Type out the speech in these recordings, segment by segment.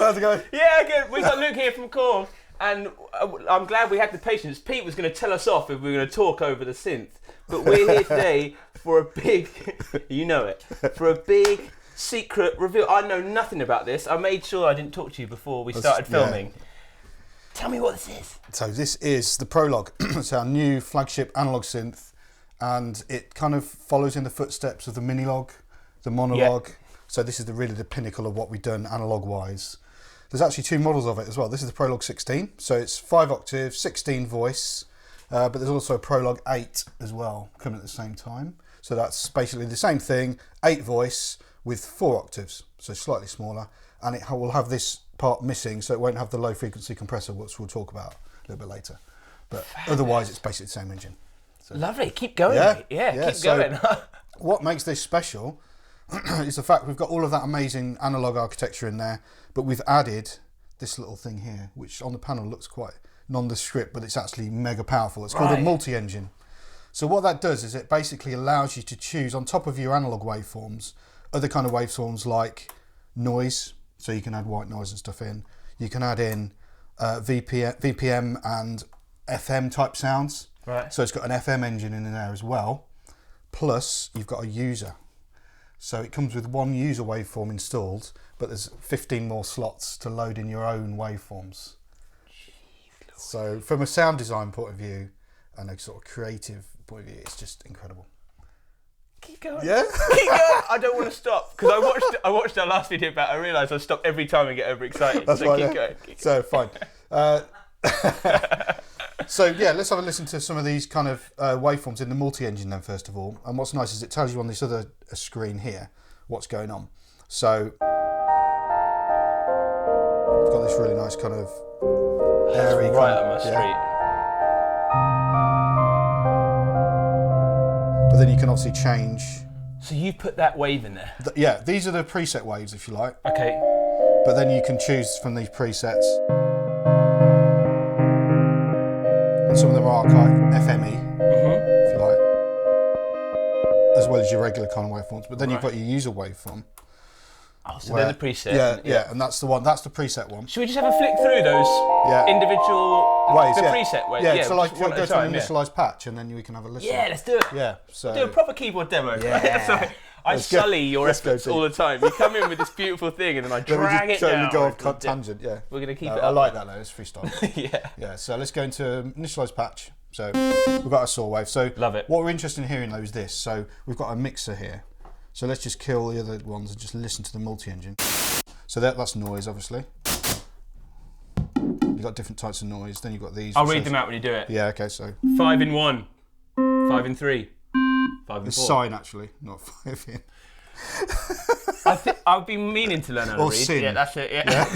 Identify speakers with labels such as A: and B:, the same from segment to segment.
A: How's it going?
B: Yeah, good. We got Luke here from Korg, and I'm glad we had the patience. Pete was going to tell us off if we were going to talk over the synth, but we're here today for a big, you know it, for a big secret reveal. I know nothing about this. I made sure I didn't talk to you before we started filming. Yeah. Tell me what this is.
A: So this is the Prologue. It's our new flagship analog synth, and it kind of follows in the footsteps of the Minilogue, the Monologue. Yep. So this is really the pinnacle of what we've done analog-wise. There's actually two models of it as well. This is the Prologue 16, so it's 5 octave, 16 voice, but there's also a Prologue 8 as well coming at the same time. So that's basically the same thing, 8 voice with 4 octaves, so slightly smaller, and it will have this part missing, so it won't have the low frequency compressor, which we'll talk about a little bit later. But otherwise, it's basically the same engine. So,
B: lovely, keep going, mate. Yeah, keep going.
A: What makes this special is the fact we've got all of that amazing analog architecture in there, but we've added this little thing here, which on the panel looks quite nondescript, but it's actually mega powerful. It's called a multi-engine. So what that does is it basically allows you to choose, on top of your analog waveforms, other kind of waveforms like noise, so you can add white noise and stuff in. You can add in VPM and FM type sounds.
B: Right.
A: So it's got an FM engine in there as well. Plus, you've got a user. So it comes with one user waveform installed, but there's 15 more slots to load in your own waveforms. So from a sound design point of view and a sort of creative point of view, it's just incredible.
B: Keep going.
A: Yeah?
B: Keep going. I don't want to stop, because I watched our last video back. I realised I stop every time I get overexcited.
A: That's
B: so
A: right,
B: keep going.
A: So fine. So yeah, let's have a listen to some of these kind of waveforms in the multi-engine then first of all. And what's nice is it tells you on this other screen here what's going on. So it's got this really nice kind of airy
B: right on my street.
A: But then you can obviously change.
B: So you put that wave in there?
A: Yeah, these are the preset waves if you like.
B: Okay.
A: But then you can choose from these presets. And some of them are quite FME, if you like, as well as your regular kind of waveforms. But then you've got your user waveform.
B: Oh, so they're the preset.
A: Yeah, and that's the one. That's the preset one.
B: Should we just have a flick through those individual
A: waves?
B: The preset waves.
A: Yeah, so like go to an Initialize Patch, and then we can have a listen.
B: Yeah, let's do it.
A: Yeah, so
B: do a proper keyboard demo.
A: Yeah.
B: Sorry, I sully your efforts all the time. You come in with this beautiful thing, and then I drag it down.
A: Go off tangent. Yeah,
B: we're gonna keep it up.
A: I like that though. It's freestyle.
B: Yeah.
A: So let's go into Initialize Patch. So we've got a saw wave. So
B: love it.
A: What we're interested in hearing though is this. So we've got a mixer here. So let's just kill the other ones and just listen to the multi-engine. So that's noise, obviously. You've got different types of noise. Then you've got these.
B: I'll read them out when you do it.
A: Yeah. Okay. So
B: 5 in 1, 5 in 3, 5 in 4.
A: It's sine actually, not 5 in.
B: I've been meaning to learn how to read.
A: Sin.
B: Yeah, that's it. Yeah.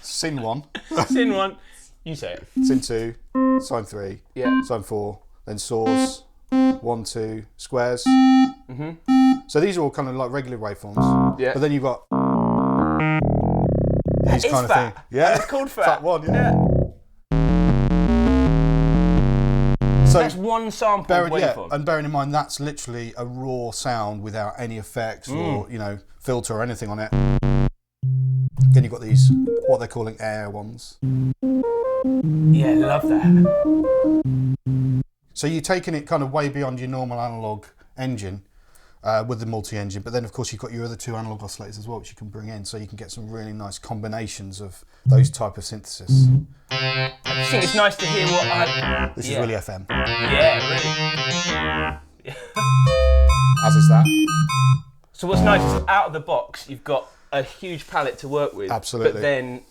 A: Sin 1.
B: Sin 1. You say it.
A: Sin 2. Sine 3.
B: Yeah.
A: Sine 4. Then saws. 1, 2. Squares. So these are all kind of like regular waveforms.
B: Yeah.
A: But then you've got these kind of
B: fat.
A: thing. Yeah.
B: It's called fat.
A: Fat 1. Yeah.
B: So that's one sample waveform.
A: And bearing in mind that's literally a raw sound without any effects or filter or anything on it. Then you've got these what they're calling air ones.
B: Yeah, love that.
A: So you're taking it kind of way beyond your normal analog engine with the multi-engine, but then of course you've got your other 2 analog oscillators as well, which you can bring in, so you can get some really nice combinations of those type of synthesis.
B: I think it's nice to hear what
A: This is really FM.
B: Yeah, really.
A: As is that.
B: So what's nice is out of the box, you've got a huge palette to work with.
A: Absolutely.
B: But then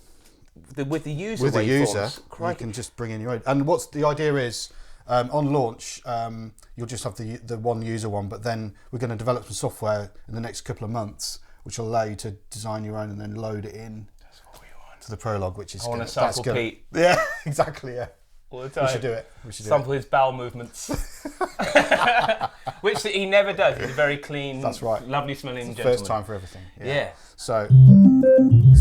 B: with the user
A: with the user,
B: you
A: can just bring in your own. And what's the idea is, on launch, you'll just have the one user one, but then we're going to develop some software in the next couple of months, which will allow you to design your own and then load it in to the Prologue, which is.
B: I want to sample Pete.
A: Yeah, exactly. Yeah.
B: All the time.
A: We should do it.
B: Sample his bowel movements, which he never does. He's a very clean,
A: that's right,
B: lovely smelling gentleman.
A: First time for everything.
B: Yeah.
A: So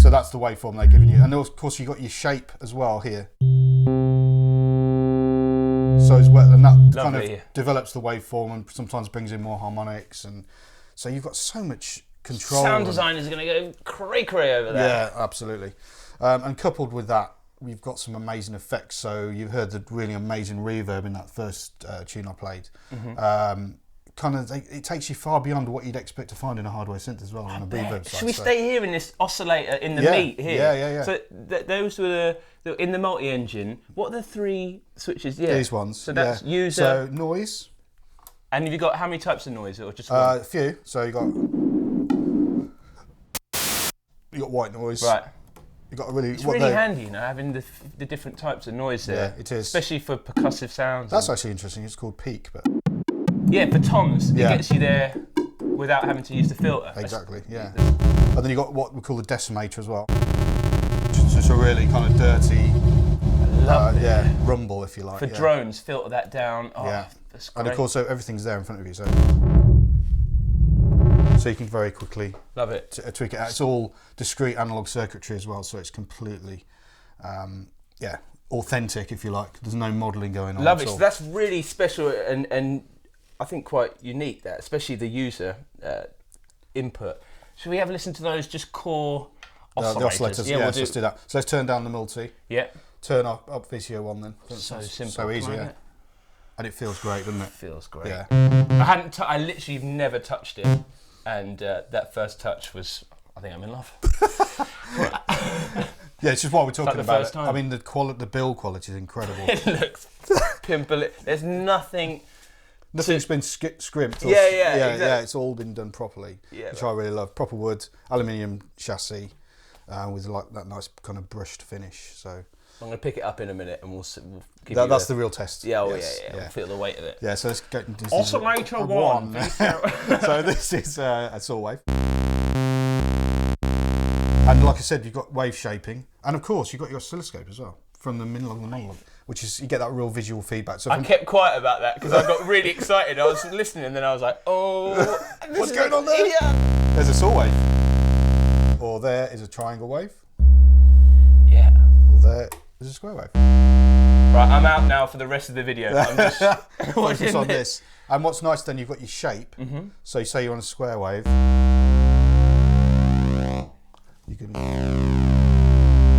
A: that's the waveform they're giving you, and of course you've got your shape as well here. So as well, and that kind of develops the waveform and sometimes brings in more harmonics, and so you've got so much control.
B: Sound designers are going to go cray-cray over that.
A: Yeah, absolutely. And coupled with that, we've got some amazing effects. So you heard the really amazing reverb in that first tune I played. It takes you far beyond what you'd expect to find in a hardware synth as well on a reverb side.
B: Should we stay here in this oscillator in the meat here?
A: Yeah.
B: So those were in the multi-engine. What are the 3 switches? Yeah,
A: these ones.
B: So that's user.
A: So noise.
B: And have you got how many types of noise, or just one?
A: A few. So you got white noise.
B: Right.
A: You got a really.
B: It's really handy, having the different types of noise there.
A: Yeah, it is.
B: Especially for percussive sounds.
A: That's actually interesting. It's called peak, but.
B: Yeah, for toms, it gets you there without having to use the filter.
A: Exactly, yeah. And then you got what we call the Decimator as well. Just a really kind of dirty, rumble, if you like.
B: For drones, filter that down. Oh, that's great.
A: And of course, so everything's there in front of you, so you can very quickly
B: love it.
A: Tweak it out. It's all discrete analog circuitry as well, so it's completely, authentic, if you like. There's no modelling going on.
B: Love it. So that's really special and I think quite unique, that, especially the user input. Should we have a listen to those just core oscillators?
A: The oscillators, let's do that. So let's turn down the multi.
B: Yeah.
A: Turn up VCO 1 then.
B: So simple.
A: So easy, yeah. And it feels great, doesn't it?
B: Feels great.
A: Yeah.
B: I literally literally never touched it, and that first touch was, I think I'm in love.
A: Yeah, it's just what we're talking
B: the
A: about.
B: first time.
A: I mean, the build quality is incredible.
B: It looks pimple. There's nothing.
A: Nothing's been scrimped.
B: Exactly.
A: It's all been done properly, which I really love. Proper wood, aluminium chassis, with like that nice kind of brushed finish. So
B: I'm going to pick it up in a minute, and we'll give
A: that's the real test.
B: Yeah,
A: yes,
B: We'll feel the weight of it.
A: Yeah, so let's go into
B: Oscillator 1.
A: So this is a saw wave. And like I said, you've got wave shaping, and of course you've got your oscilloscope as well from the Minilogue and the Monologue, which is you get that real visual feedback. So
B: I kept quiet about that because I got really excited. I was listening, and then I was like, "Oh,
A: what's going on there?" There's a saw wave, or there is a triangle wave.
B: Yeah.
A: Or there is a square wave.
B: Right, I'm out now for the rest of the video. I'm just
A: focus on this. And what's nice then, you've got your shape. So you say you're on a square wave. You can.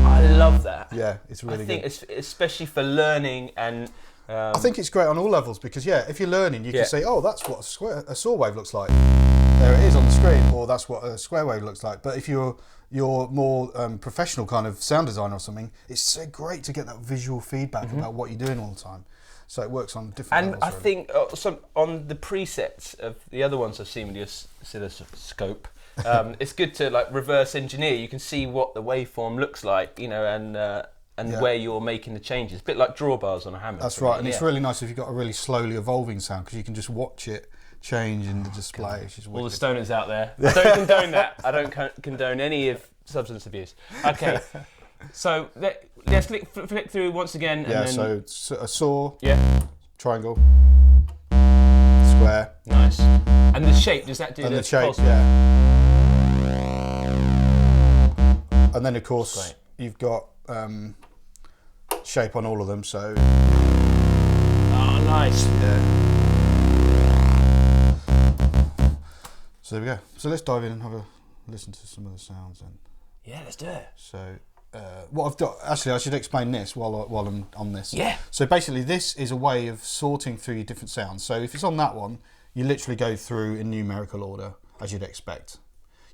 B: I love that.
A: Yeah, it's really good.
B: I think especially for learning and.
A: I think it's great on all levels because if you're learning, you can say, "Oh, that's what a saw wave looks like." There it is on the screen, or that's what a square wave looks like. But if you're more professional kind of sound designer or something, it's so great to get that visual feedback about what you're doing all the time. So it works on different levels.
B: And I think on the presets of the other ones I've seen with your oscilloscope, it's good to like reverse engineer. You can see what the waveform looks like, and where you're making the changes. A bit like drawbars on a hammer.
A: That's right, and it's really nice if you've got a really slowly evolving sound because you can just watch it change in the display.
B: All the stoners out there. I don't condone that. I don't condone any of substance abuse. Okay, so let's flick through once again.
A: Yeah,
B: and then,
A: so a saw, triangle, square.
B: Nice. And the shape, does that do
A: and
B: the
A: shape,
B: pulse?
A: yeah. And then of course you've got shape on all of them, so.
B: Oh, nice.
A: Yeah. So there we go. So let's dive in and have a listen to some of the sounds then.
B: Yeah, let's do it.
A: So what I've got, actually I should explain this while I'm on this.
B: Yeah.
A: So basically this is a way of sorting through your different sounds. So if it's on that one, you literally go through in numerical order as you'd expect.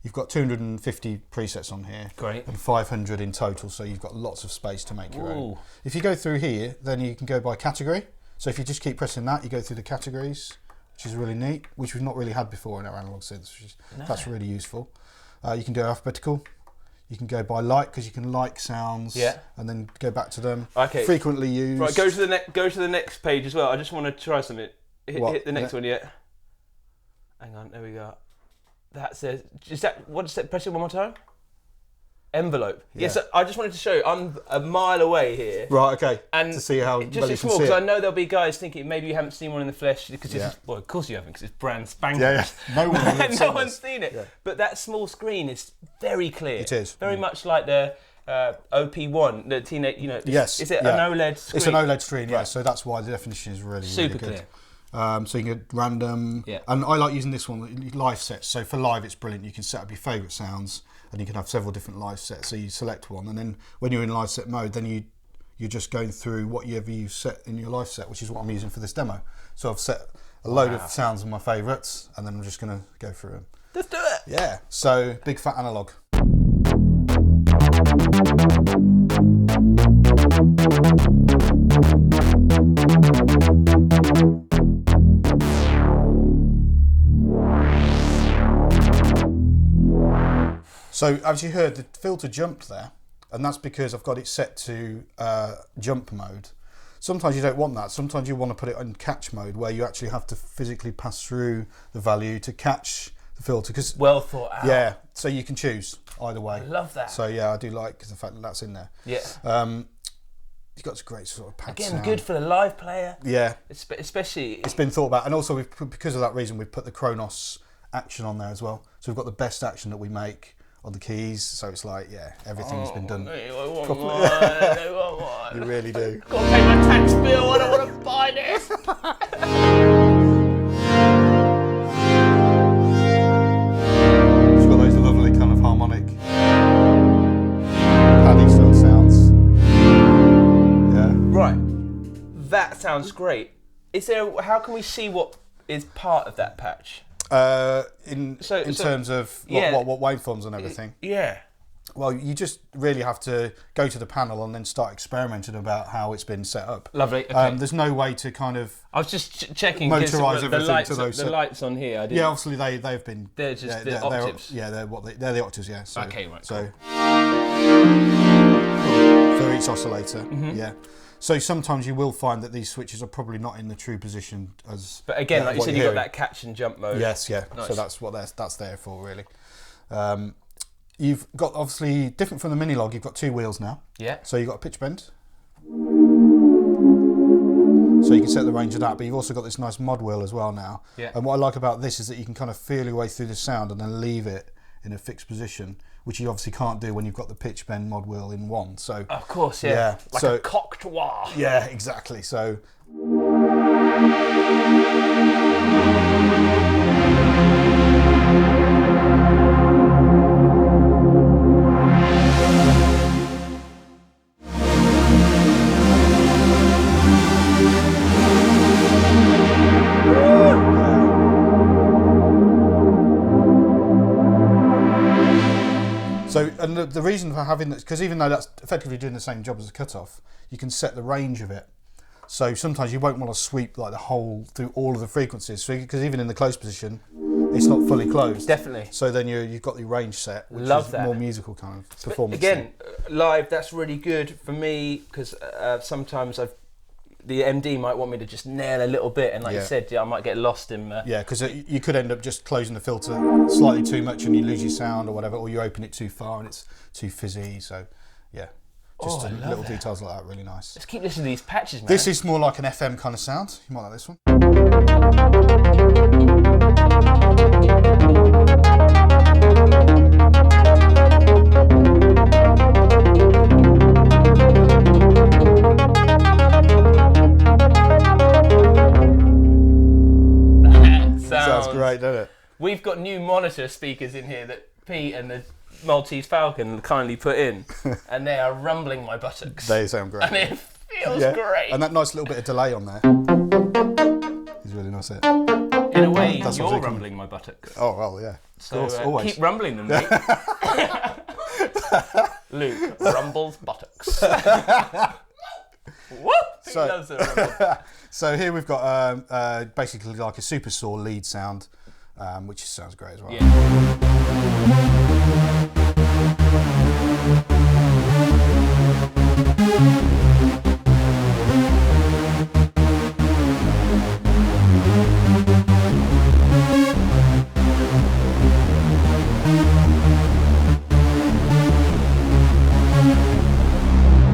A: You've got 250 presets on here.
B: Great.
A: And 500 in total, so you've got lots of space to make your own. If you go through here, then you can go by category. So if you just keep pressing that, you go through the categories, which is really neat, which we've not really had before in our analog synths, that's really useful. You can do alphabetical. You can go by like, because you can like sounds, and then go back to them.
B: Okay.
A: Frequently used.
B: Right, go to the next page as well. I just want to try something. Hit the next one yet. Hang on, there we go. That says, what does that, press it one more time? Envelope. Yes, I just wanted to show you, I'm a mile away here.
A: Right, okay.
B: And
A: to see how
B: just
A: well you
B: small,
A: can see
B: because
A: it.
B: I know there'll be guys thinking maybe you haven't seen one in the flesh, because well, of course you haven't, because it's brand spanking.
A: Yeah. No one has
B: no one's seen it. Yeah. But that small screen is very clear.
A: It is.
B: Very much like the OP1, the teenage,
A: Yes.
B: Is it an OLED screen?
A: It's an OLED screen, yeah, so that's why the definition is really,
B: super
A: really good.
B: clear.
A: So you can get random.
B: Yeah.
A: And I like using this one, live sets. So for live, it's brilliant. You can set up your favourite sounds, and you can have several different live sets. So you select one, and then when you're in live set mode, then you're just going through whatever you set in your live set, which is what I'm using for this demo. So I've set a load of sounds of my favourites, and then I'm just going to go through them.
B: Let's do it.
A: Yeah. So big fat analog. So as you heard, the filter jumped there, and that's because I've got it set to jump mode. Sometimes you don't want that. Sometimes you want to put it in catch mode, where you actually have to physically pass through the value to catch the filter. Cause,
B: well thought out.
A: Yeah, so you can choose either way.
B: I love that.
A: So yeah, I do like the fact that that's in there.
B: Yeah.
A: You've got some great sort of patch
B: Again,
A: sound.
B: good for the live player.
A: Yeah.
B: Especially...
A: It's been thought about. And also, because of that reason, we've put the Kronos action on there as well. So we've got the best action that we make on the keys. So it's like, yeah, everything's been done.
B: I want one. I want one.
A: You really do.
B: Got to pay my tax bill. I don't want to buy this.
A: It's got those lovely kind of harmonic paddy style sounds. Yeah.
B: Right. That sounds great. Is there? How can we see what is part of that patch?
A: In terms of what waveforms and everything.
B: Yeah.
A: Well, you just really have to go to the panel and then start experimenting about how it's been set up.
B: Lovely. Okay.
A: There's no way to kind of.
B: I was just checking.
A: Motorise
B: the
A: everything
B: lights,
A: to those.
B: The lights on here. I didn't.
A: Yeah, obviously they've been.
B: They're just the octaves.
A: They're the octaves. Yeah. So,
B: okay. Right.
A: So for each oscillator. Mm-hmm. Yeah. So sometimes you will find that these switches are probably not in the true position as.
B: But again, like you said, you've got that catch and jump mode.
A: Yes, yeah.
B: Nice.
A: So that's what that's there for, really. You've got, obviously, different from the Minilogue, you've got two wheels now. Yeah. So you've got a pitch bend. So you can set the range of that, but you've also got this nice mod wheel as well now. Yeah. And what I like about this is that you can kind of feel your way through the sound and then leave it in a fixed position, which you obviously can't do when you've got the pitch bend mod wheel in one. So
B: of course, yeah. Like a cocktail.
A: Yeah, exactly. So and the reason for having this, because even though that's effectively doing the same job as a cutoff, you can set the range of it. So sometimes you won't want to sweep like the whole through all of the frequencies. So because even in the closed position, it's not fully closed.
B: Definitely.
A: So then you've got the range set, which
B: Love
A: is
B: that.
A: more musical kind of performance.
B: Again, live, that's really good for me because sometimes the MD might want me to just nail a little bit, and like you said, I might get lost in.
A: Yeah, because you could end up just closing the filter slightly too much, and you lose your sound or whatever, or you open it too far and it's too fizzy. So, yeah, just little details like that, really nice.
B: Let's keep listening to these patches, man.
A: This is more like an FM kind of sound. You might like this one. Sounds great, doesn't it?
B: We've got new monitor speakers in here that Pete and the Maltese Falcon kindly put in, and they are rumbling my buttocks.
A: They sound great.
B: And it feels great.
A: And that nice little bit of delay on there is really nice.
B: In a way, you're rumbling my buttocks.
A: Oh, well, yeah.
B: So
A: of course, always.
B: Keep rumbling them, mate. Luke rumbles buttocks. Whoop! He loves it.
A: So here we've got basically like a super saw lead sound, which sounds great as well.
B: Yeah.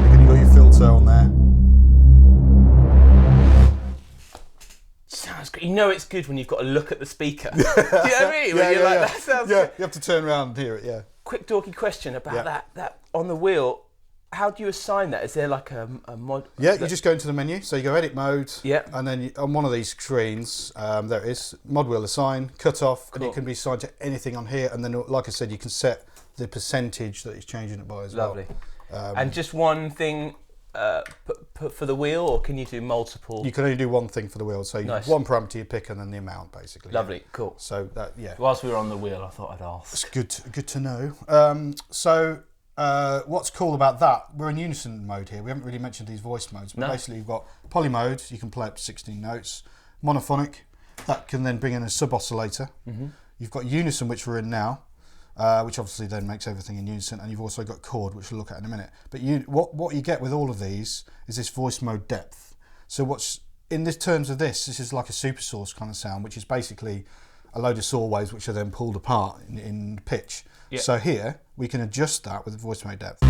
A: Again, you've got your filter on there.
B: You know it's good when you've got to look at the speaker. Do you know what I mean? When you're like, that sounds good.
A: You have to turn around and hear it,
B: Quick dorky question about that on the wheel. how do you assign that? Is there like a mod?
A: Yeah, you just go into the menu. So you go edit mode.
B: Yeah.
A: And then on one of these screens, there it is, mod wheel assign, cut off, and
B: Cool.
A: it can be assigned to anything on here. And then, like I said, you can set the percentage that it's changing it by as
B: Lovely.
A: well.
B: And just one thing for the wheel, or can you do multiple?
A: You can only do one thing for the wheel. So
B: Nice.
A: one parameter you pick and then the amount, basically.
B: Lovely, cool.
A: So that, yeah.
B: Whilst we were on the wheel, I thought I'd ask.
A: It's good to know. What's cool about that, we're in Unison mode here. We haven't really mentioned these voice modes, but
B: No.
A: basically you've got Poly mode, you can play up to 16 notes. Monophonic, that can then bring in a sub-oscillator.
B: Mm-hmm.
A: You've got Unison, which we're in now, which obviously then makes everything in unison, and you've also got Chord, which we'll look at in a minute. But what you get with all of these is this voice mode depth. So what's in this terms of this is like a super source kind of sound, which is basically a load of saw waves which are then pulled apart in pitch.
B: Yeah.
A: So here we can adjust that with the voice mode depth. So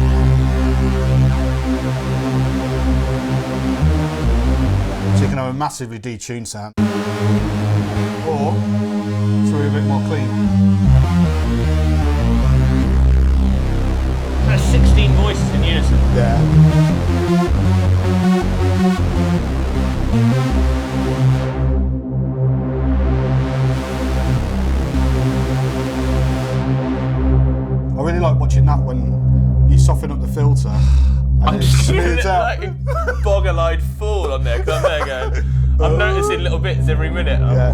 A: you can have a massively detuned sound, or through a bit more clean.
B: That's 16 voices in unison.
A: Yeah. I really like watching that when you soften up the filter.
B: I'm just feeling like a boggle-eyed fool on there, because I'm there going, I'm noticing little bits every minute.
A: Yeah.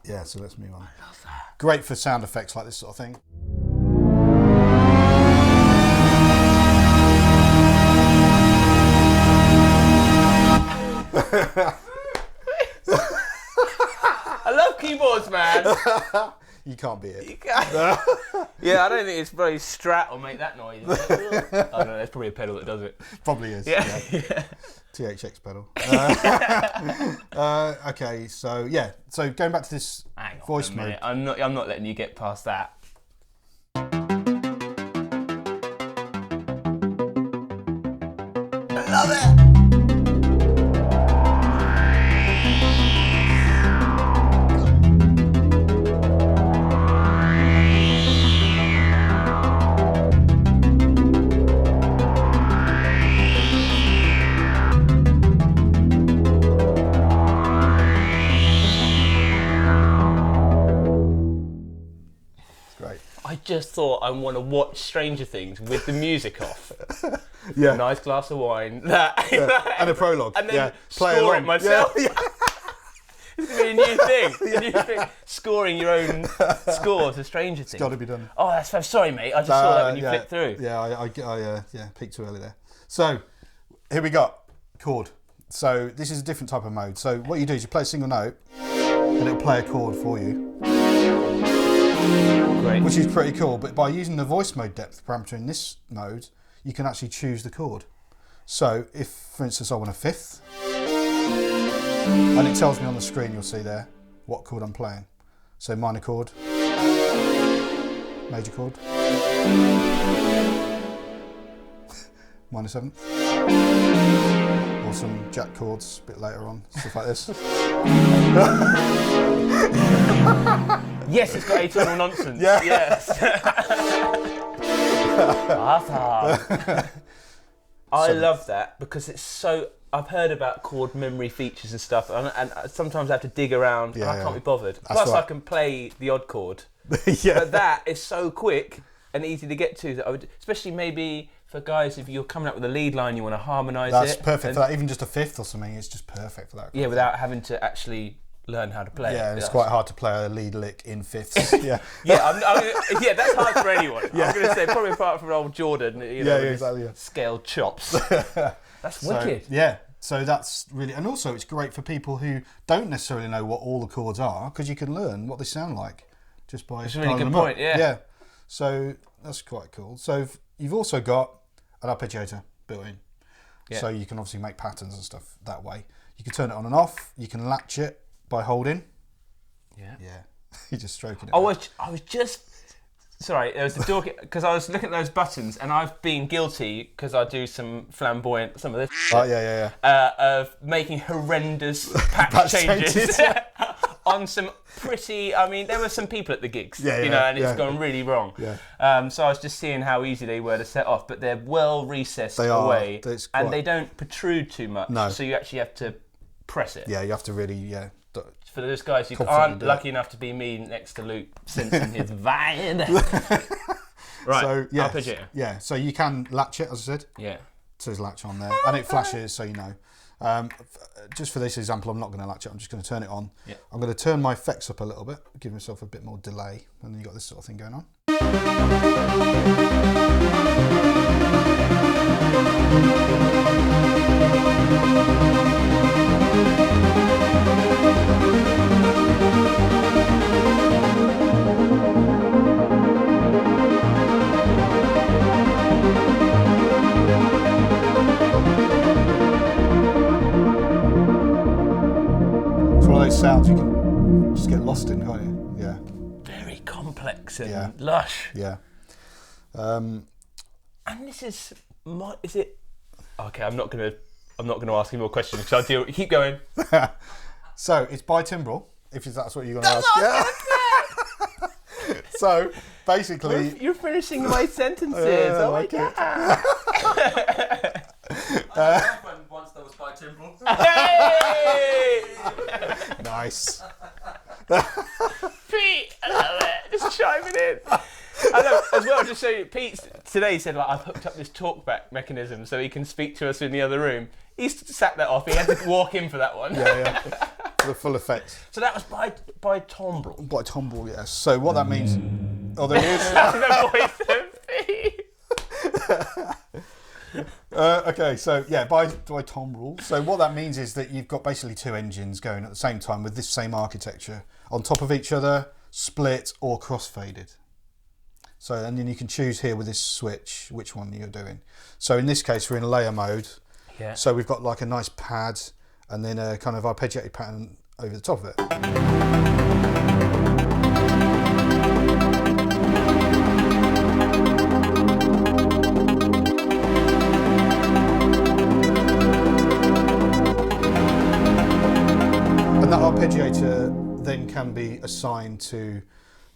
A: Yeah, so let's move on. I love that. Great for sound effects like this sort of thing.
B: I love keyboards, man.
A: You can't beat it.
B: Yeah, I don't think it's very Strat will make that noise. Oh no, there's probably a pedal that does it.
A: Probably is.
B: Yeah.
A: THX pedal. Okay, so yeah. So going back to this
B: Hang on
A: voice
B: a
A: mode.
B: minute. I'm not letting you get past that. I love it. I just thought I want to watch Stranger Things with the music off.
A: Yeah.
B: Nice glass of wine.
A: And a prologue.
B: And then
A: yeah.
B: score
A: Play along.
B: it myself.
A: Yeah.
B: It's going to be a new thing. A new thing. Scoring your own score to Stranger Things.
A: It's got to be done.
B: Oh, that's fair. Sorry, mate. I just saw that when you
A: yeah.
B: flicked through.
A: Yeah, I peaked too early there. So here we got chord. So this is a different type of mode. So what you do is you play a single note and it'll play a chord for you.
B: Great.
A: Which is pretty cool, but by using the voice mode depth parameter in this mode, you can actually choose the chord. So if, for instance, I want a fifth, and it tells me on the screen, you'll see there, what chord I'm playing. So minor chord, major chord, minor seventh, or some jack chords a bit later on, stuff like this.
B: Yes, it's got atonal nonsense.
A: Yeah.
B: Yes. I love that because it's so. I've heard about chord memory features and stuff, and sometimes I have to dig around.
A: Yeah,
B: and I can't
A: yeah.
B: be bothered.
A: That's
B: Plus, I
A: right.
B: can play the odd chord.
A: Yeah.
B: But that is so quick and easy to get to that I would, especially maybe for guys if you're coming up with a lead line, you want to harmonise it.
A: That's perfect for that. Even just a fifth or something, it's just perfect for that.
B: Yeah, without having to actually learn how to play.
A: Yeah,
B: it.
A: it's quite hard to play a lead lick in fifths. Yeah.
B: Yeah, yeah, that's hard for anyone. Yeah. I'm going to say probably apart from old Jordan, you know,
A: Yeah,
B: with his
A: exactly, yeah.
B: scaled chops. That's wicked.
A: Yeah, so that's really, and also it's great for people who don't necessarily know what all the chords are, because you can learn what they sound like just by.
B: It's a really
A: dialing
B: good
A: them up.
B: point. Yeah.
A: Yeah. So that's quite cool. So you've also got an arpeggiator built in,
B: Yeah.
A: so you can obviously make patterns and stuff that way. You can turn it on and off. You can latch it by holding.
B: Yeah.
A: Yeah. You're just stroking it.
B: I was just. Sorry, there was the door because I was looking at those buttons, and I've been guilty because I do some flamboyant, some of this,
A: Oh, yeah.
B: of making horrendous patch
A: Patch
B: changes.
A: changes,
B: on some pretty. I mean, there were some people at the gigs, and it's gone really wrong.
A: Yeah.
B: So I was just seeing how easy they were to set off, but they're well recessed away, and they don't protrude too much.
A: No.
B: So you actually have to press it.
A: Yeah, you have to really,
B: For those guys who aren't lucky enough to be me next to Luke Simpson, his vibe. Right.
A: So
B: I'll pitch it.
A: Yeah. So you can latch it, as I said.
B: Yeah.
A: So there's latch on there, and it flashes, so you know. Just for this example, I'm not going to latch it. I'm just going to turn it on.
B: Yeah.
A: I'm going to turn my effects up a little bit, give myself a bit more delay, and then you got this sort of thing going on. It's one of those sounds you can just get lost in, can't you? Yeah.
B: Very complex and lush.
A: Yeah.
B: And this is it? Okay, I'm not gonna ask you more questions because I keep going.
A: So it's bitimbral, if that's what you're going to ask. Yeah. So basically,
B: You're finishing my sentences. Oh my god.
C: Once that was bitimbral.
B: Hey!
A: nice.
B: Pete, I love it. Just chiming in. I know, as well, just so you, Pete today said, like, I've hooked up this talkback mechanism so he can speak to us in the other room. He's sacked that off. He had to walk in for that one.
A: Yeah. For the full effect.
B: So that was by Tombrel.
A: Bitimbral, yes. So what that means... Oh, there it is.
B: That's the voice of Pete.
A: Okay, so yeah, by Tombrel. So what that means is that you've got basically two engines going at the same time with this same architecture on top of each other, split or crossfaded. So and then you can choose here with this switch which one you're doing. So in this case we're in layer mode.
B: Yeah.
A: So we've got like a nice pad and then a kind of arpeggiated pattern over the top of it. That arpeggiator then can be assigned to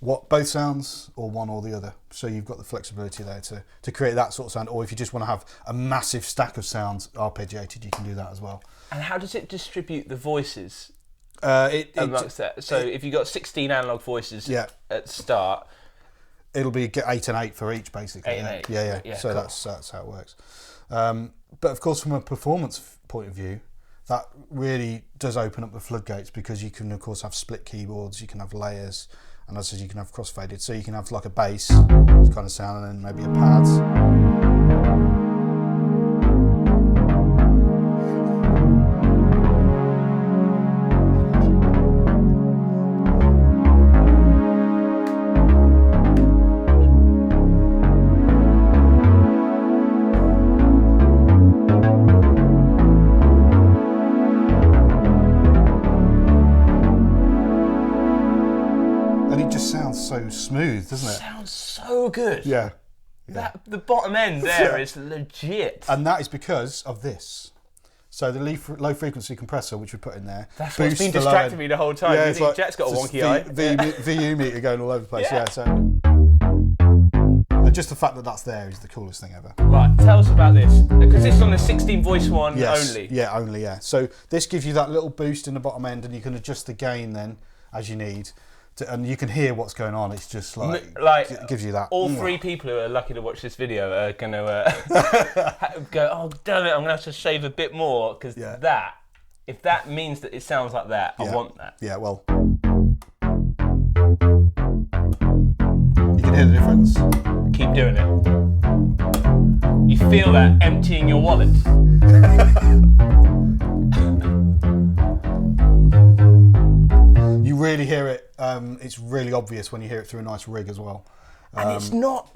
A: both sounds or one or the other. So you've got the flexibility there to create that sort of sound, or if you just want to have a massive stack of sounds arpeggiated, you can do that as well.
B: And how does it distribute the voices
A: amongst
B: that? So if you've got 16 analog voices at the start,
A: it'll be 8 and 8 for each, basically.
B: 8 and 8.
A: Yeah. So cool. That's how it works. But of course, from a performance point of view, that really does open up the floodgates because you can, of course, have split keyboards, you can have layers, and as I said, you can have crossfaded. So you can have like a bass kind of sound and then maybe a pads. So smooth, doesn't it?
B: Sounds so good.
A: Yeah.
B: The bottom end there is legit.
A: And that is because of this. So the low frequency compressor, which we put in there,
B: that's what's been distracting me the whole time.
A: Yeah,
B: you think Jet's got a wonky eye.
A: VU meter going all over the place. Yeah. So just the fact that that's there is the coolest thing ever.
B: Right, tell us about this because this is on the 16 voice one only.
A: Yeah, only. Yeah. So this gives you that little boost in the bottom end, and you can adjust the gain then as you need. And you can hear what's going on. It's just like it gives you that.
B: All three people who are lucky to watch this video are going to go, oh, damn it, I'm going to have to shave a bit more because if that means that it sounds like that, I want that.
A: Yeah, well. You can hear the difference.
B: Keep doing it. You feel that emptying your wallet.
A: You really hear it. It's really obvious when you hear it through a nice rig as well.
B: And it's not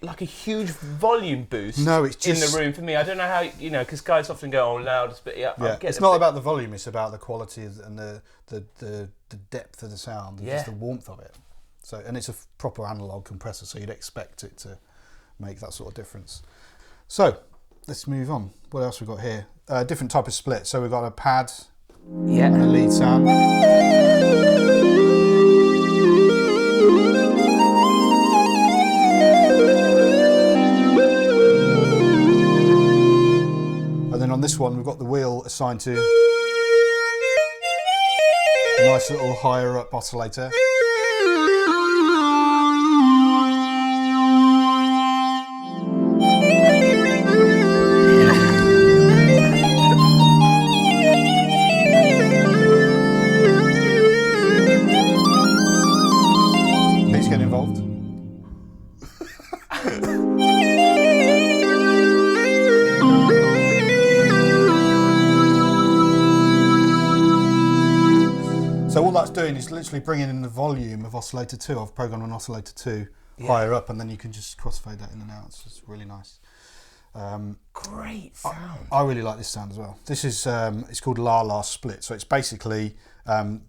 B: like a huge volume boost.
A: No, it's just
B: in the room for me. I don't know how because guys often go, "Oh, loud," but
A: it's not about the volume. It's about the quality and the depth of the sound, and just the warmth of it. So, and it's a proper analog compressor, so you'd expect it to make that sort of difference. So, let's move on. What else we got here? Different type of split. So we've got a pad
B: Yeah.
A: And a lead sound. And then on this one, we've got the wheel assigned to a nice little higher up oscillator. Please get involved. So all that's doing is literally bringing in the volume of oscillator 2. I've programmed an oscillator 2 higher up, and then you can just crossfade that in and out. It's just really nice.
B: Great sound.
A: I really like this sound as well. This is it's called La La Split. So it's basically a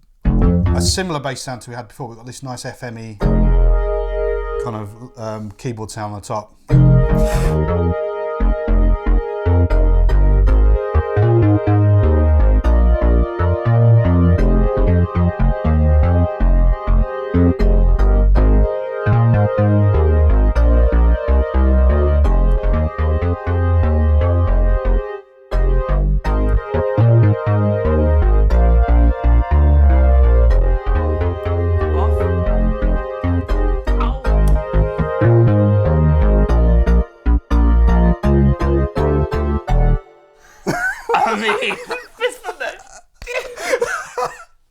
A: similar bass sound to we had before. We've got this nice FME kind of keyboard sound on the top.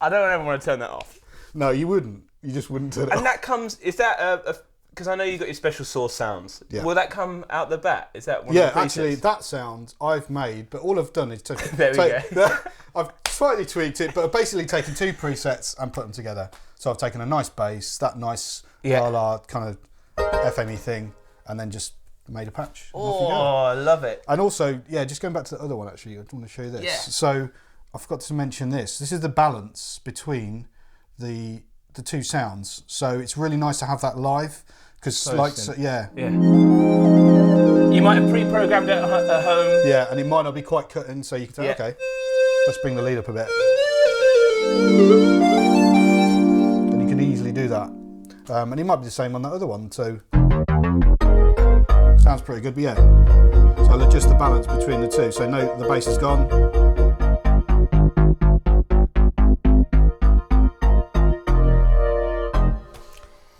B: I don't ever want to turn that off.
A: No, you wouldn't. You just wouldn't turn it
B: And
A: off.
B: that comes, is that because I know you got your special source sounds.
A: Yeah.
B: Will that come out the bat? Is that one
A: Yeah,
B: of the presets?
A: actually, that sound I've made, but all I've done is
B: There we go.
A: I've slightly tweaked it, but I've basically taken 2 presets and put them together. So I've taken a nice bass, that nice la kind of FME thing, and then just made a patch. And off you go.
B: I love it.
A: And also, yeah, just going back to the other one, actually, I want to show you this.
B: Yeah.
A: So I forgot to mention this. This is the balance between the 2 sounds. So it's really nice to have that live because, yeah.
B: You might have pre-programmed it at home.
A: Yeah, and it might not be quite cutting, so you can say, okay, let's bring the lead up a bit. And you can easily do that. And it might be the same on that other one, so sounds pretty good, but yeah. So I'll adjust the balance between the 2. So no, the bass is gone.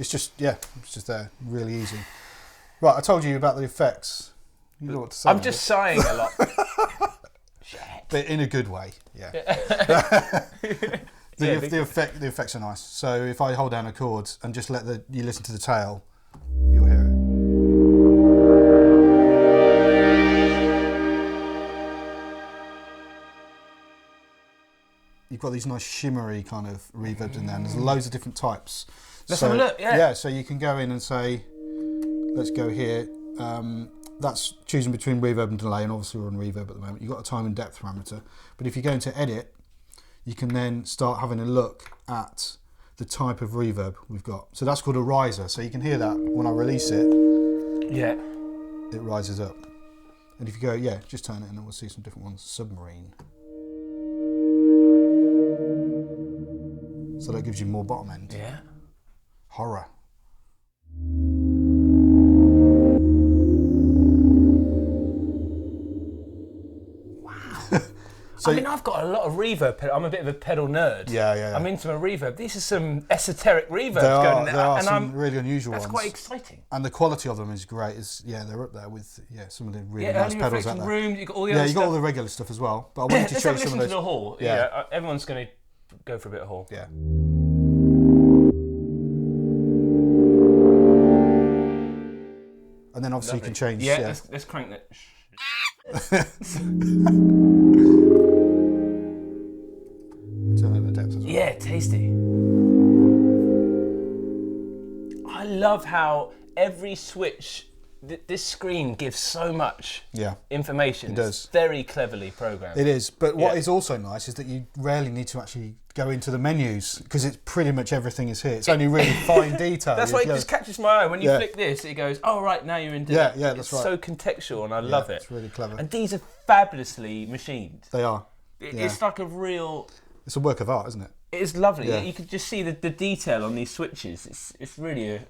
A: It's just, it's just there, really easy. Right, I told you about the effects. You know what to say.
B: I'm just sighing a lot.
A: But in a good way, yeah. The effects are nice. So if I hold down a chord and just let you listen to the tail, you'll hear it. You've got these nice shimmery kind of reverbs in there, and there's loads of different types.
B: Let's have a look,
A: Yeah, so you can go in and say, let's go here. That's choosing between reverb and delay, and obviously we're on reverb at the moment. You've got a time and depth parameter. But if you go into edit, you can then start having a look at the type of reverb we've got. So that's called a riser. So you can hear that when I release it.
B: Yeah.
A: It rises up. And if you go, just turn it and then we'll see some different ones. Submarine. So that gives you more bottom end.
B: Yeah.
A: Horror.
B: So, I mean, I've got a lot of reverb. I'm a bit of a pedal nerd.
A: Yeah.
B: I'm into a reverb. These are some esoteric reverbs
A: There
B: going
A: are,
B: there.
A: some really unusual
B: That's
A: ones.
B: quite exciting.
A: And the quality of them is great. They're up there with some of the really nice
B: early
A: pedals out
B: reflection
A: there.
B: Room, you've got all the
A: Yeah,
B: other
A: you got
B: stuff.
A: all the regular stuff as well. But I wanted to
B: Let's
A: show
B: have
A: you
B: a
A: some
B: listen
A: of
B: to
A: those.
B: the hall.
A: Yeah.
B: Everyone's going to go for a bit of hall.
A: Yeah. And then obviously you can change.
B: Yeah, let's crank that.
A: Turn up the depth as well.
B: Yeah, tasty. I love how every switch, this screen gives so much information.
A: It does.
B: It's very cleverly programmed.
A: It is, but what is also nice is that you rarely need to actually go into the menus because it's pretty much everything is here. It's only really fine detail.
B: That's why it just catches my eye. When you flick this, it goes, oh, right, now you're into
A: that's
B: it's
A: right.
B: so contextual, and I love it.
A: It's really clever.
B: And these are fabulously machined.
A: They are.
B: It's like a real...
A: It's a work of art, isn't it?
B: It is lovely.
A: Yeah.
B: You can just see the detail on these switches. It's really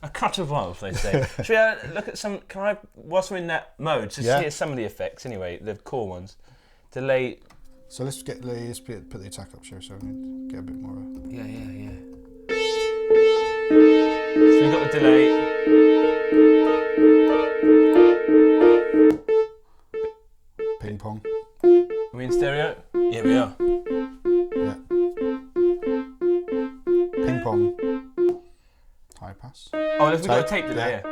B: a cut of love, they say. Should we look at some... Can I, whilst we're in that mode, just hear some of the effects anyway, the core ones. Delay...
A: So let's put the attack up here so we can get a bit more...
B: Yeah. So we've got the delay.
A: Ping pong.
B: Are we in stereo? Yeah, we are.
A: Yeah. Ping pong. High pass.
B: Oh, we've got a tape delay, yeah.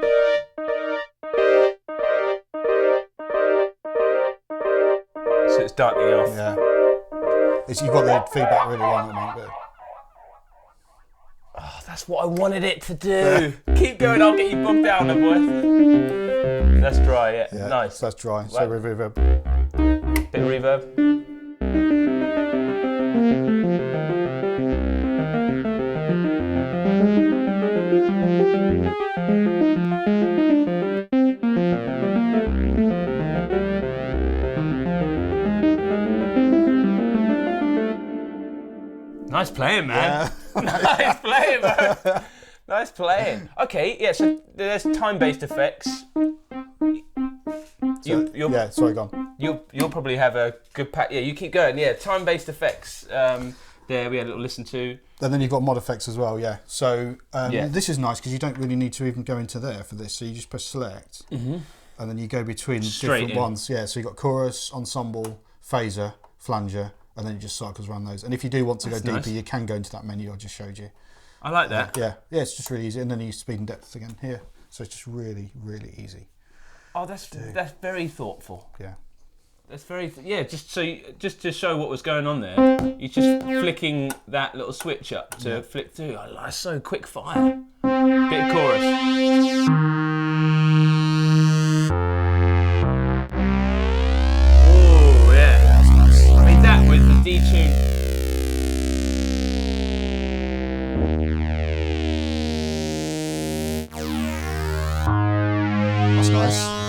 B: So it's darkening off.
A: Yeah. You've got the feedback really long at the moment, but...
B: Oh, that's what I wanted it to do. Keep going, I'll get you bogged down, then, boy. That's dry, yeah. Nice.
A: So that's dry. So reverb.
B: Bit of reverb. Nice playing, man. Yeah. Nice playing, man. Nice playing. Okay, yeah, so there's time-based effects.
A: Sorry, go on.
B: You'll probably have a good pack. Yeah, you keep going. Yeah, time-based effects. There we had a little listen to.
A: And then you've got mod effects as well, yeah. So this is nice because you don't really need to even go into there for this. So you just press select, and then you go between different ones. Yeah, so you've got chorus, ensemble, phaser, flanger, and then it just cycles around those. And if you do want to go deeper, you can go into that menu I just showed you.
B: I like that.
A: Yeah, it's just really easy. And then you use speed and depth again here. So it's just really, really easy.
B: Oh, that's very thoughtful.
A: Yeah.
B: That's very just to show what was going on there. You're just flicking that little switch up to flick through. Oh, that's so quick fire. Bit of chorus. Oh yeah, that's nice. I mean that with the detune.
A: That's nice.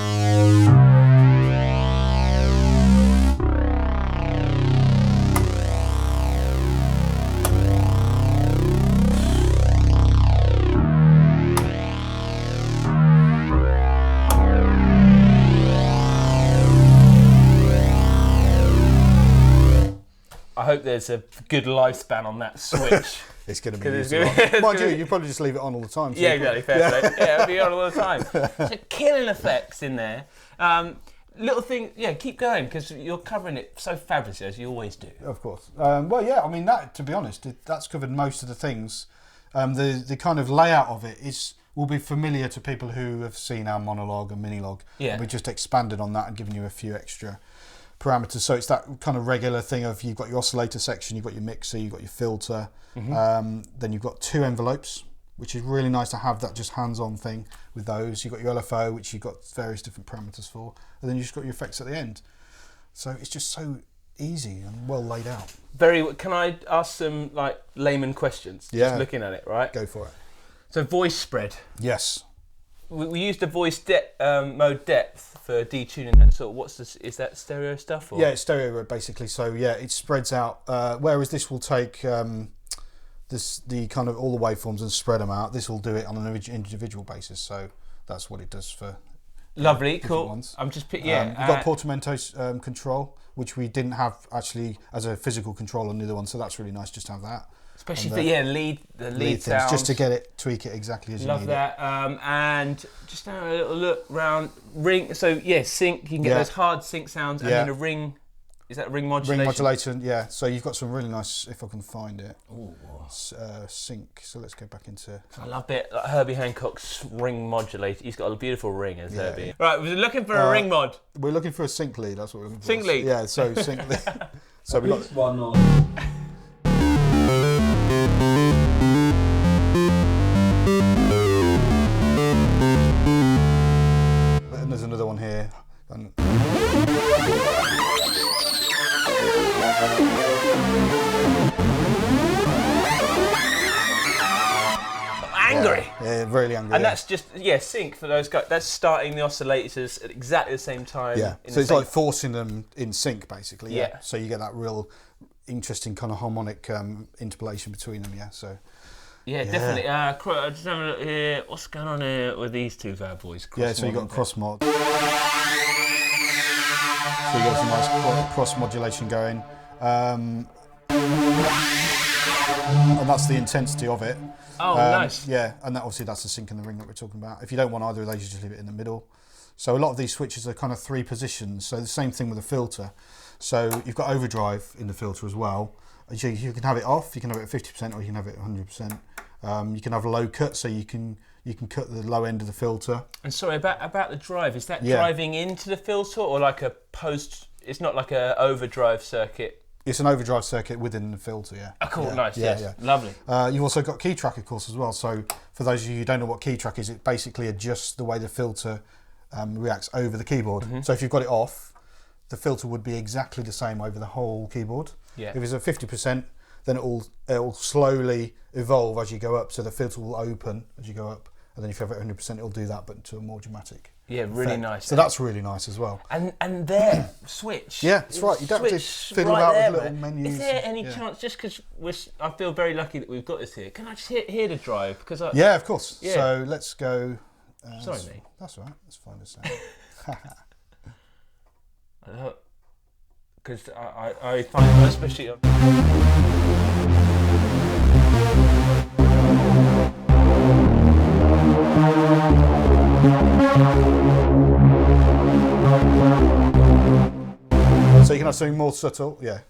B: I hope there's a good lifespan on that switch.
A: It's going to be used a lot. Mind you, you probably just leave it on all the time. So
B: yeah, exactly. Fair play. Yeah, it'll be on all the time. So killing effects in there. Little thing, keep going because you're covering it so fabulously as you always do.
A: Of course. Well, yeah, I mean, that, to be honest, that's covered most of the things. The kind of layout of it will be familiar to people who have seen our Monologue and Minilogue.
B: Yeah.
A: We just expanded on that and given you a few extra parameters. So it's that kind of regular thing of you've got your oscillator section, you've got your mixer, you've got your filter. Then you've got 2 envelopes, which is really nice to have that just hands-on thing with those. You've got your LFO, which you've got various different parameters for. And then you've just got your effects at the end. So it's just so easy and well laid out.
B: Can I ask some layman questions?
A: Yeah.
B: Just looking at it, right?
A: Go for it.
B: So voice spread.
A: Yes.
B: We used the voice mode depth for detuning that sort. Is that stereo stuff? Or?
A: Yeah, it's stereo basically. So yeah, it spreads out. Whereas this will take the kind of all the waveforms and spread them out. This will do it on an individual basis. So that's what it does for.
B: Lovely, cool.
A: Ones.
B: I'm just
A: you've got portamento control, which we didn't have actually as a physical control on the other one. So that's really nice just to have that.
B: Especially for the lead sounds.
A: Just to tweak it exactly as you need it.
B: Love that. And just have a little look round. Ring. So sync. You can get those hard sync sounds, and then a ring. Is that ring modulation?
A: Ring modulation, yeah. So you've got some really nice, if I can find it, sync. So let's go back into...
B: I love it. Like Herbie Hancock's ring modulator. He's got a beautiful ring, as Herbie. Right, we're looking for a ring mod.
A: We're looking for a sync lead, that's what we're looking for.
B: Sync lead?
A: Yeah, so sync lead. So we got...
C: one on.
A: And there's another one here. And...
B: angry.
A: Yeah, really angry.
B: And that's just sync for those guys. That's starting the oscillators at exactly the same time.
A: Yeah, so it's like forcing them in sync, basically.
B: Yeah.
A: So you get that real interesting kind of harmonic interpolation between them. Yeah. So.
B: Yeah, definitely. Just having a look here. What's going on here with these two bad boys?
A: So you got cross mod. So you got some nice cross modulation going. And that's the intensity of it.
B: Oh, nice.
A: Yeah, and obviously that's the sync and the ring that we're talking about. If you don't want either of those, you just leave it in the middle. So a lot of these switches are kind of 3 positions. So the same thing with the filter. So you've got overdrive in the filter as well. You can have it off, you can have it at 50%, or you can have it at 100%. You can have a low cut, so you can cut the low end of the filter. And
B: sorry, about the drive, is that driving into the filter or like a post? It's not like a overdrive circuit.
A: It's an overdrive circuit within the filter, yeah.
B: Oh, cool, nice,
A: yeah.
B: Lovely.
A: You've also got key track, of course, as well. So for those of you who don't know what key track is, it basically adjusts the way the filter reacts over the keyboard. Mm-hmm. So if you've got it off, the filter would be exactly the same over the whole keyboard.
B: Yeah.
A: If it's at 50%, then it'll slowly evolve as you go up. So the filter will open as you go up, and then if you have it at 100%, it'll do that, but to a more dramatic.
B: Yeah, really nice.
A: So that's really nice as well.
B: And there, switch.
A: Yeah, that's right. You don't have to fiddle about with little menus.
B: Is there any chance, just because I feel very lucky that we've got this here, can I just hear the drive?
A: Yeah, of course. Yeah. So let's go.
B: Sorry, mate.
A: That's all right. Let's find a sound.
B: Because I find, especially.
A: So you can have something more subtle, yeah,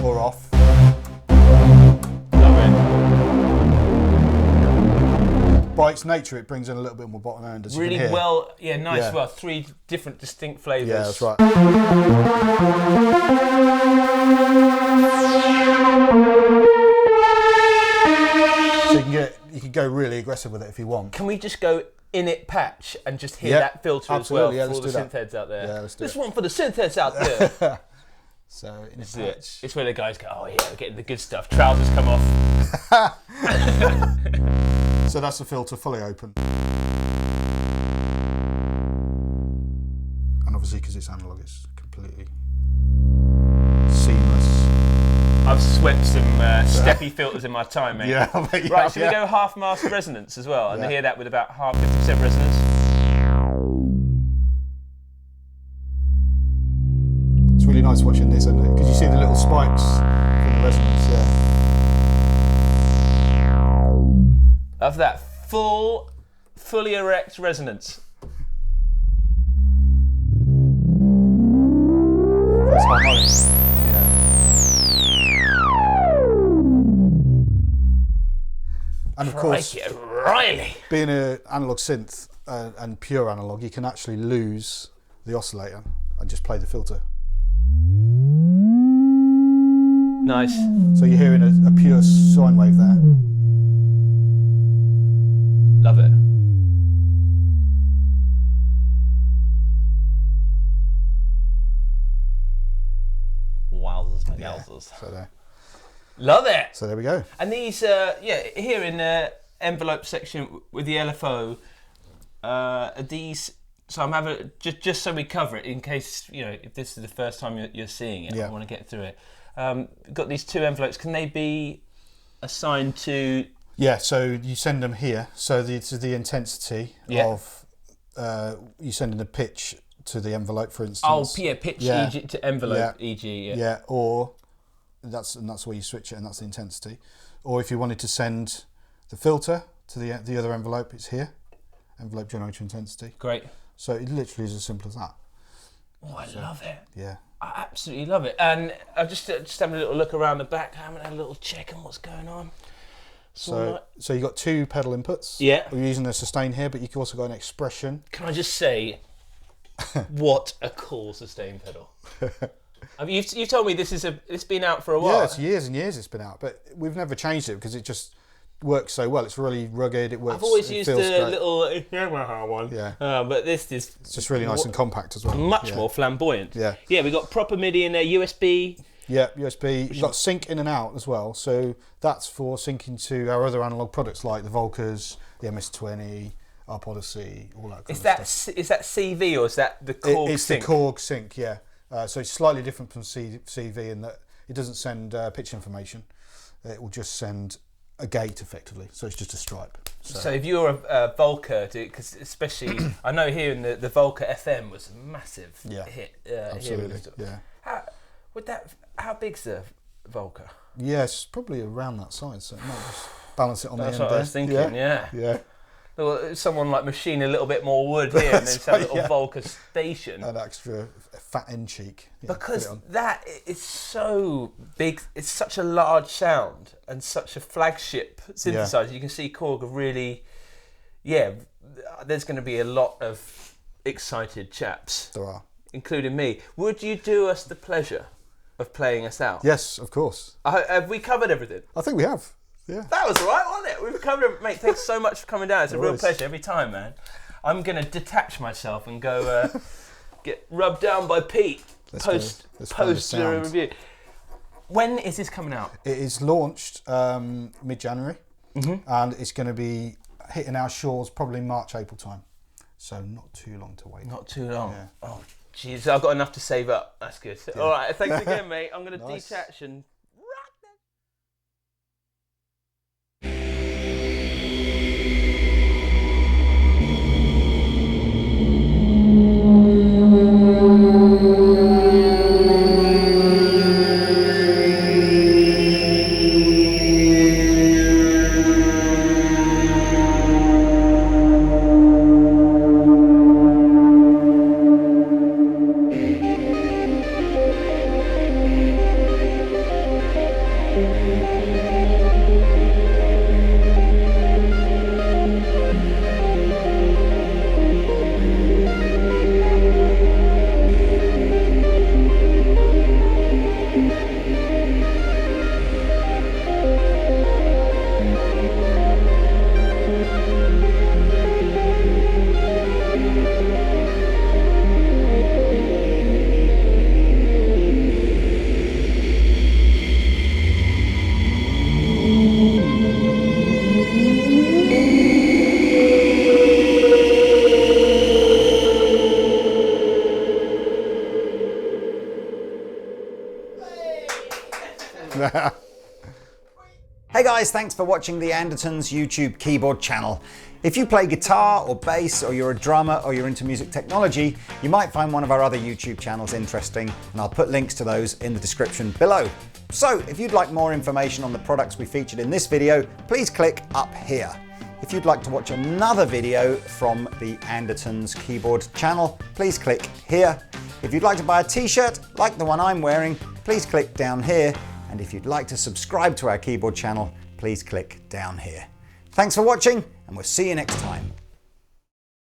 A: or off.
B: Love it.
A: By its nature, it brings in a little bit more bottom end, as
B: really
A: you can hear.
B: Well, yeah, nice. Yeah. Well, 3 different distinct flavours.
A: Yeah, that's right. So you can go really aggressive with it if you want.
B: Can we just go Init Patch and just hear that filter
A: absolutely,
B: as well for all the synth heads out there?
A: Yeah, let's do
B: this one for the synth heads out there.
A: So Init Patch.
B: It's where the guys go, oh yeah, we're getting the good stuff. Trousers come off.
A: So that's the filter fully open. And obviously because it's analog, it's completely seamless.
B: I've swept some steppy filters in my time, mate.
A: Yeah, I bet you
B: right,
A: have,
B: should we go half mask resonance as well? And hear that with about half 50% resonance?
A: It's really nice watching this, isn't it? Because you see the little spikes from the resonance,
B: Of that fully erect resonance.
A: That's harmonic. And of course,
B: Riley.
A: being an analog synth and pure analog, you can actually lose the oscillator and just play the filter.
B: Nice.
A: So you're hearing a pure sine wave there.
B: Love it. Wowzers, mate. Wowzers.
A: So there.
B: Love it.
A: So there we go.
B: And these, here in the envelope section with the LFO, are these. So I'm having just so we cover it in case if this is the first time you're seeing it. I want to get through it. Got these 2 envelopes. Can they be assigned to?
A: Yeah. So you send them here. So this is the intensity of. You send in the pitch to the envelope, for instance.
B: Oh, yeah, pitch EG to envelope EG.
A: Yeah. Or. That's where you switch it, and that's the intensity. Or if you wanted to send the filter to the other envelope, it's here, envelope generator intensity.
B: Great.
A: So it literally is as simple as that.
B: Oh, I love it.
A: Yeah.
B: I absolutely love it. And I just having a little look around the back, having a little check on what's going on.
A: So you've got 2 pedal inputs.
B: Yeah.
A: We're using a sustain here, but you can also got an expression.
B: Can I just say, what a cool sustain pedal. You've told me it's been out for a while.
A: Yeah, it's years and years it's been out, but we've never changed it because it just works so well. It's really rugged. It works.
B: I've always used the little Yamaha one.
A: Yeah.
B: But this is
A: just really nice and compact as well.
B: Much more flamboyant.
A: Yeah.
B: Yeah, we got proper MIDI in there, USB.
A: Yeah, USB. You've got sync in and out as well. So that's for syncing to our other analog products like the Volkers, the MS-20, ARP Odyssey, all that kind of stuff.
B: Is that CV or is that the Korg
A: It's
B: sync?
A: the Korg sync, yeah. So it's slightly different from CV in that it doesn't send pitch information. It will just send a gate effectively. So it's just a stripe.
B: So if you're a Volker, because especially I know here in the Volker FM was a massive hit.
A: Absolutely, yeah.
B: How big's the Volker?
A: Yes, probably around that size. So it might just balance it on the end.
B: That's what I was thinking. Yeah. Well, someone like machine a little bit more wood here, and then have a little Volker station.
A: An extra fat end cheek.
B: Because that is so big. It's such a large sound and such a flagship synthesizer. Yeah. You can see Korg are really, there's going to be a lot of excited chaps.
A: There are.
B: Including me. Would you do us the pleasure of playing us out?
A: Yes, of course.
B: Have we covered everything?
A: I think we have. Yeah.
B: That was all right, wasn't it? We've covered it. Mate, thanks so much for coming down. It's a real pleasure every time, man. I'm going to detach myself and go get rubbed down by Pete post the review. When is this coming out?
A: It is launched mid-January, and it's going to be hitting our shores probably March, April time. So not too long to wait.
B: Not too long.
A: Yeah.
B: Oh, jeez, I've got enough to save up. That's good. Yeah. All right, thanks again, mate. I'm going to detach and...
D: Hey guys, thanks for watching the Andertons YouTube keyboard channel. If you play guitar or bass, or you're a drummer, or you're into music technology, you might find one of our other YouTube channels interesting, and I'll put links to those in the description below. So if you'd like more information on the products we featured in this video, please click up here. If you'd like to watch another video from the Andertons keyboard channel, please click here. If you'd like to buy a t-shirt like the one I'm wearing, please click down here. And if you'd like to subscribe to our keyboard channel, please click down here. Thanks for watching, and we'll see you next time.